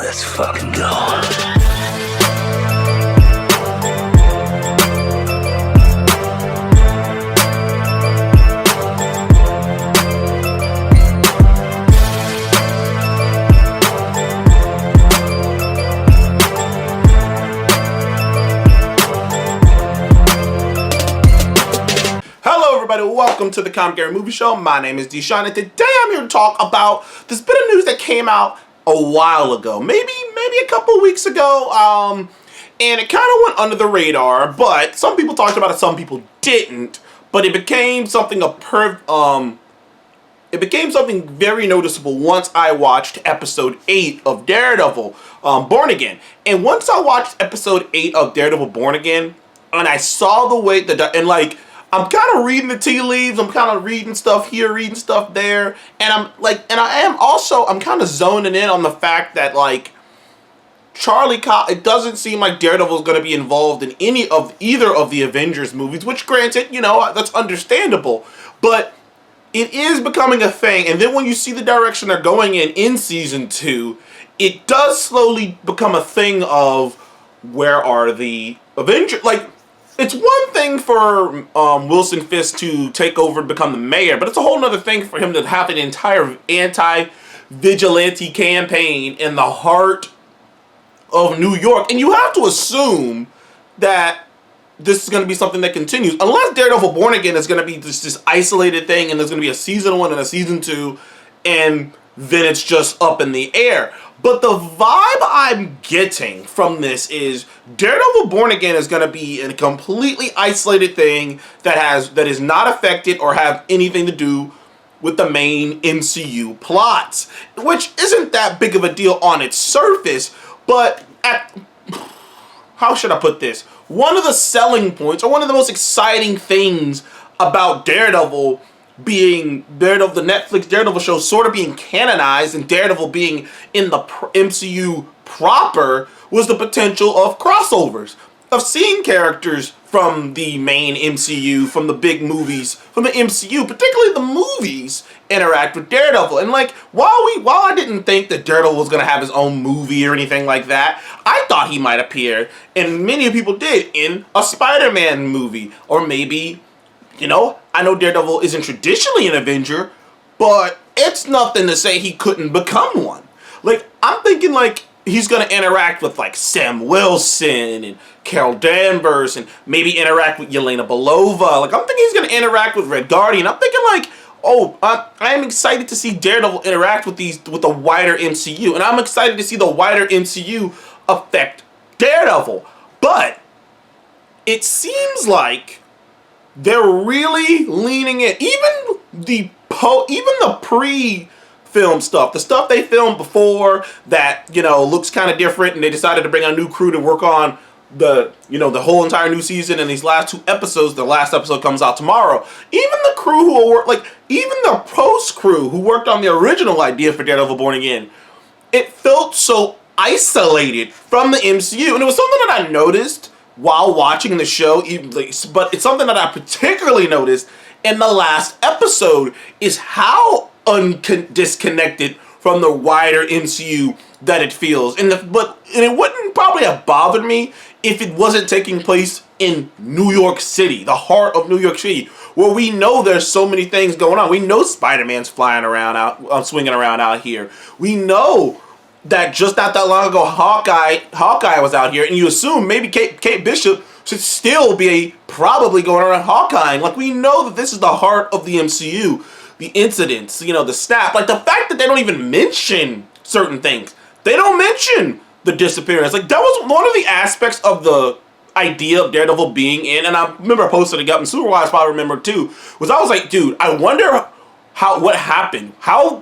Let's fucking go. Everybody, welcome to the Comic Movie Show. My name is Deshaun, and today I'm here to talk about this bit of news that came out a while ago, maybe a couple weeks ago, and it kind of went under the radar. But some people talked about it, some people didn't. But it became something very noticeable once I watched episode 8 of Daredevil, Born Again. And once I watched episode 8 of Daredevil, Born Again, and I saw the way I'm kind of reading the tea leaves. I'm kind of reading stuff here, reading stuff there, and I'm kind of zoning in on the fact that it doesn't seem like Daredevil is going to be involved in either of the Avengers movies. Which, granted, that's understandable, but it is becoming a thing. And then when you see the direction they're going in season 2, it does slowly become a thing of where are the Avengers? It's one thing for Wilson Fisk to take over and become the mayor, but it's a whole other thing for him to have an entire anti-vigilante campaign in the heart of New York. And you have to assume that this is going to be something that continues. Unless Daredevil Born Again is going to be this isolated thing and there's going to be a season 1 and a season 2, and then it's just up in the air. But the vibe I'm getting from this is Daredevil Born Again is going to be a completely isolated thing that is not affected or have anything to do with the main MCU plots, which isn't that big of a deal on its surface, but how should I put this? One of the selling points, or one of the most exciting things about Daredevil being Daredevil, the Netflix Daredevil show sort of being canonized and Daredevil being in the MCU proper, was the potential of crossovers, of seeing characters from the main MCU, from the big movies, from the MCU, particularly the movies, interact with Daredevil. And while I didn't think that Daredevil was going to have his own movie or anything like that, I thought he might appear, and many people did, in a Spider-Man movie, or maybe, I know Daredevil isn't traditionally an Avenger, but it's nothing to say he couldn't become one. I'm thinking he's going to interact with Sam Wilson and Carol Danvers, and maybe interact with Yelena Belova. I'm thinking he's going to interact with Red Guardian. I'm thinking I am excited to see Daredevil interact with the wider MCU, and I'm excited to see the wider MCU affect Daredevil. But it seems like they're really leaning in. Even the pre-film stuff, the stuff they filmed before that, looks kind of different, and they decided to bring a new crew to work on the whole entire new season and these last 2 episodes. The last episode comes out tomorrow. Even the crew even the post crew who worked on the original idea for Daredevil Born Again, it felt so isolated from the MCU, and it was something that I noticed while watching the show, but it's something that I particularly noticed in the last episode, is how disconnected from the wider MCU that it feels. And it wouldn't probably have bothered me if it wasn't taking place in New York City, the heart of New York City, where we know there's so many things going on. We know Spider-Man's flying around swinging around out here. We know that just not that long ago, Hawkeye was out here, and you assume maybe Kate Bishop should still be probably going around Hawkeye. We know that this is the heart of the MCU, the incidents, the snap, the fact that they don't even mention certain things. They don't mention the disappearance. That was one of the aspects of the idea of Daredevil being in, and I remember I posted it up, and Superwise probably remember too, was I was like, dude, I wonder what happened? How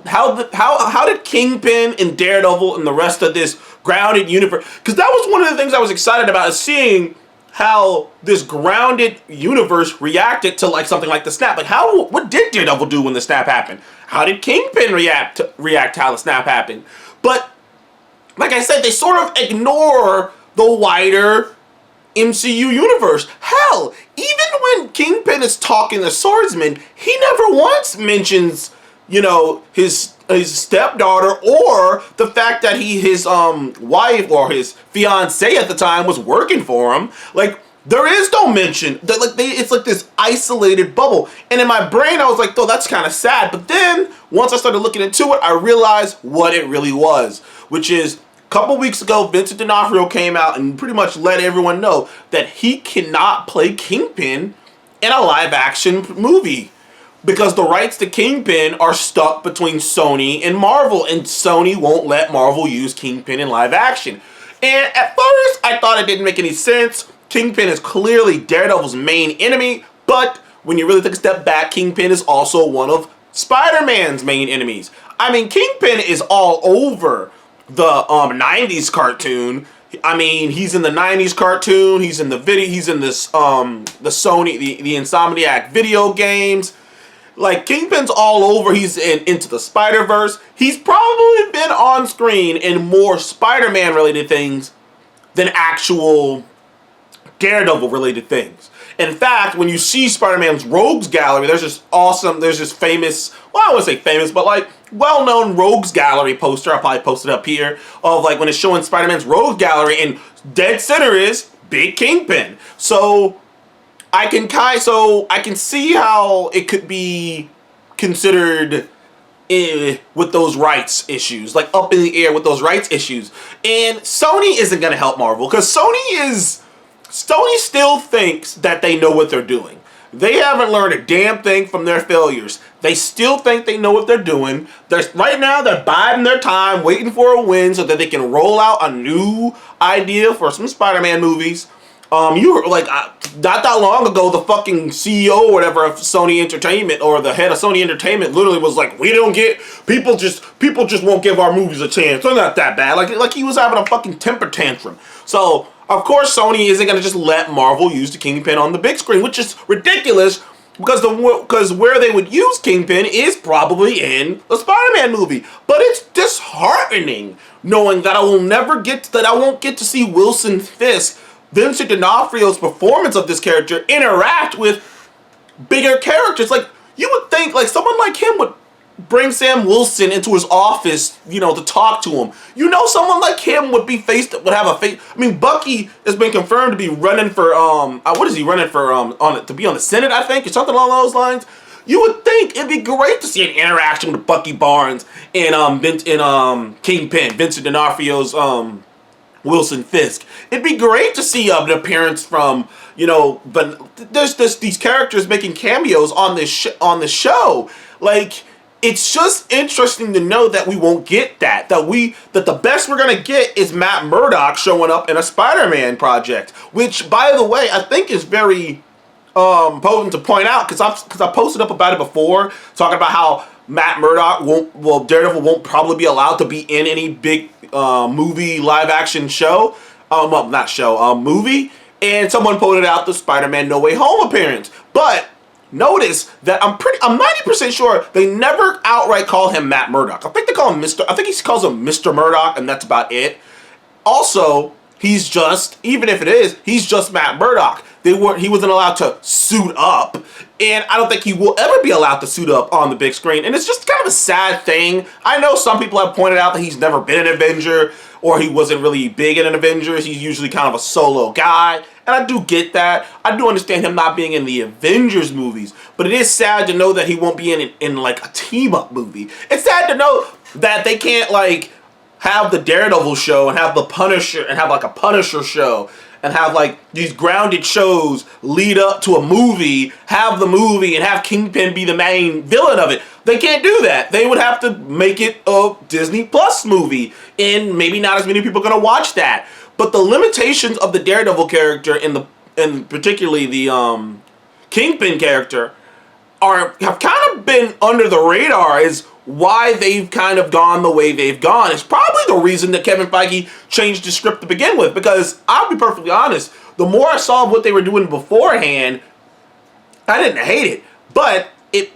did Kingpin and Daredevil and the rest of this grounded universe? Because that was one of the things I was excited about, is seeing how this grounded universe reacted to something like the snap. What did Daredevil do when the snap happened? How did Kingpin react to how the snap happened? But like I said, they sort of ignore the wider MCU universe. Hell, even when Kingpin is talking to Swordsman, he never once mentions, his his stepdaughter, or the fact that his wife or his fiance at the time was working for him. Like, there is no mention that, like, it's like this isolated bubble. And in my brain, I was like, oh, that's kind of sad. But then once I started looking into it, I realized what it really was, which is a couple weeks ago, Vincent D'Onofrio came out and pretty much let everyone know that he cannot play Kingpin in a live action movie, because the rights to Kingpin are stuck between Sony and Marvel, and Sony won't let Marvel use Kingpin in live action. And at first, I thought it didn't make any sense. Kingpin is clearly Daredevil's main enemy, but when you really take a step back, Kingpin is also one of Spider-Man's main enemies. I mean, Kingpin is all over the 90s cartoon. I mean, he's in the 90s cartoon, he's in the video, he's in this the Sony, the Insomniac video games. Like, Kingpin's all over. He's in Into the Spider-Verse. He's probably been on screen in more Spider-Man related things than actual Daredevil related things. In fact, when you see Spider-Man's Rogues Gallery, there's this famous, well, I wouldn't say famous, but like well-known Rogues Gallery poster. I'll probably post it up here, of like when it's showing Spider-Man's Rogues Gallery, and dead center is Big Kingpin. So I can see how it could be considered with those rights issues, like up in the air with those rights issues. And Sony isn't going to help Marvel, because Sony still thinks that they know what they're doing. They haven't learned a damn thing from their failures. They still think they know what they're doing. Right now, they're biding their time, waiting for a win so that they can roll out a new idea for some Spider-Man movies. You were like, not that long ago, the fucking CEO or whatever of Sony Entertainment, or the head of Sony Entertainment, literally was like, people just won't give our movies a chance. They're not that bad. Like he was having a fucking temper tantrum. So, of course, Sony isn't going to just let Marvel use the Kingpin on the big screen, which is ridiculous, because where they would use Kingpin is probably in a Spider-Man movie. But it's disheartening knowing that I won't get to see Wilson Fisk, Vincent D'Onofrio's performance of this character, interact with bigger characters. Like, you would think, like, someone like him would bring Sam Wilson into his office, to talk to him. Someone like him would have a face. I mean, Bucky has been confirmed to be running for, what is he running for, to be on the Senate, I think, or something along those lines. You would think it'd be great to see an interaction with Bucky Barnes and Kingpin, Vincent D'Onofrio's, Wilson Fisk. It'd be great to see an appearance from, but there's these characters making cameos on the show. Like, it's just interesting to know that we won't get that the best we're gonna get is Matt Murdock showing up in a Spider-Man project, which, by the way, I think is very potent to point out, because I posted up about it before, talking about how Matt Murdock Daredevil won't probably be allowed to be in any big movie live action show. Movie. And someone pointed out the Spider-Man No Way Home appearance. But notice that I'm 90% sure they never outright call him Matt Murdock. I think they call him I think he calls him Mr. Murdock, and that's about it. Also, he's just Matt Murdock. He wasn't allowed to suit up, and I don't think he will ever be allowed to suit up on the big screen. And it's just kind of a sad thing. I know some people have pointed out that he's never been an Avenger, or he wasn't really big in an Avengers. He's usually kind of a solo guy, and I do get that. I do understand him not being in the Avengers movies, but it is sad to know that he won't be in like a team-up movie. It's sad to know that they can't, like, have the Daredevil show and have the Punisher and have like a Punisher show and have like these grounded shows lead up to a movie, have the movie, and have Kingpin be the main villain of it. They can't do that. They would have to make it a Disney Plus movie, and maybe not as many people are gonna watch that. But the limitations of the Daredevil character and particularly the Kingpin character have kind of been under the radar as why they've kind of gone the way they've gone. It's probably the reason that Kevin Feige changed the script to begin with, because I'll be perfectly honest, the more I saw what they were doing beforehand, I didn't hate it. But if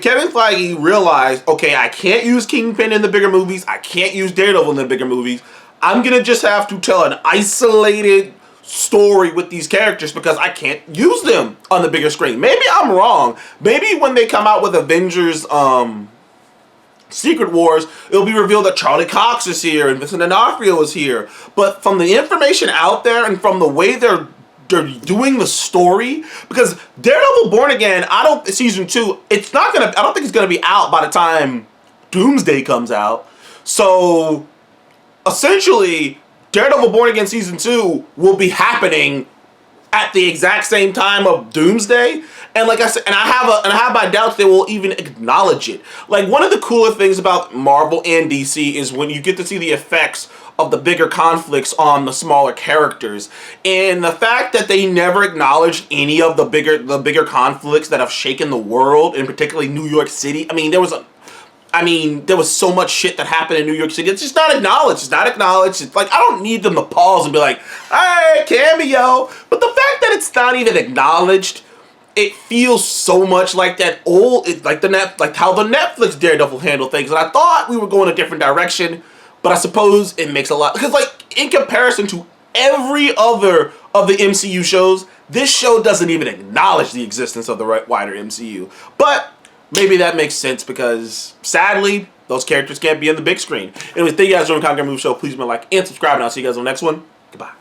Kevin Feige realized, okay, I can't use Kingpin in the bigger movies, I can't use Daredevil in the bigger movies, I'm gonna just have to tell an isolated story with these characters because I can't use them on the bigger screen. Maybe I'm wrong. Maybe when they come out with Avengers Secret Wars, it'll be revealed that Charlie Cox is here and Vincent D'Onofrio is here. But from the information out there and from the way they're doing the story, because Daredevil Born Again, season 2, I don't think it's gonna be out by the time Doomsday comes out. So essentially, Daredevil Born Again season 2 will be happening at the exact same time of Doomsday. And like I said, and I have my doubts they will even acknowledge it. Like, one of the cooler things about Marvel and DC is when you get to see the effects of the bigger conflicts on the smaller characters. And the fact that they never acknowledged any of the bigger conflicts that have shaken the world, and particularly New York City. I mean, there was so much shit that happened in New York City. It's just not acknowledged. It's not acknowledged. It's like, I don't need them to pause and be like, hey, cameo. But the fact that it's not even acknowledged, it feels so much like that old, like how the Netflix Daredevil handled things. And I thought we were going a different direction, but I suppose it makes a lot, because like, in comparison to every other of the MCU shows, this show doesn't even acknowledge the existence of the wider MCU. But maybe that makes sense, because sadly, those characters can't be on the big screen. Anyway, thank you guys for joining the Conquer Move Show. Please like and subscribe, and I'll see you guys on the next one. Goodbye.